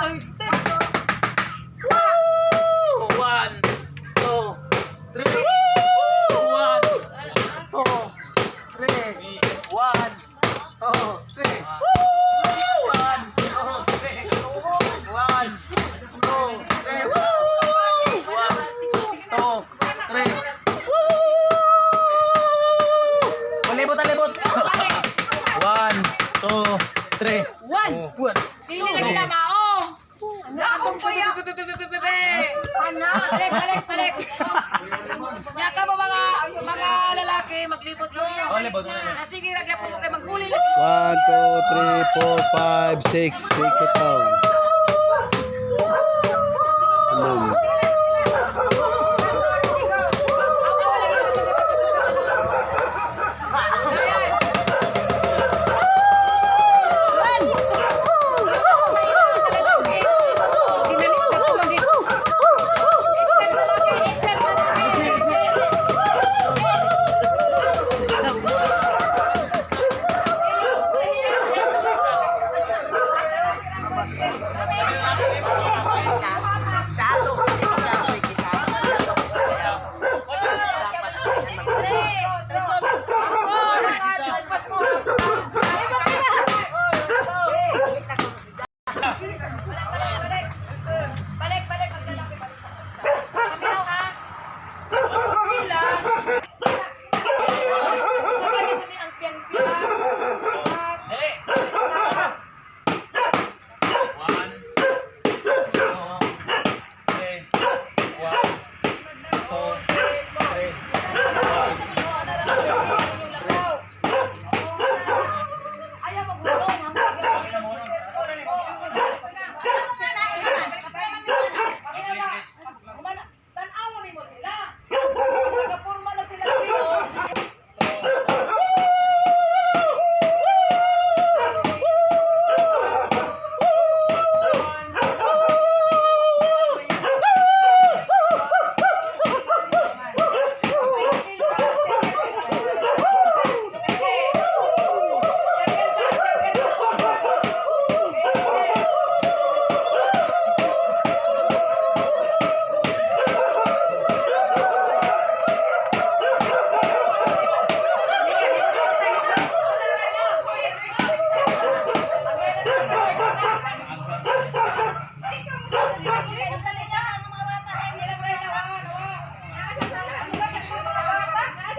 One, two, three. One, two, three. One, two, three. One, two, three. One, two, three. One, two, three. Palibot, palibot. One, two, three. One. Hindi na ginamao. Nakakong po yan. Balik. Yaka mo mga lalaki, maglibot mo. Sige, ragya po kayo maghuli lang. 1, 2, 3, 4, 5, 6. Take it down.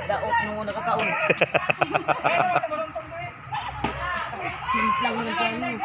Daot nung nakakaon. Simplang naman.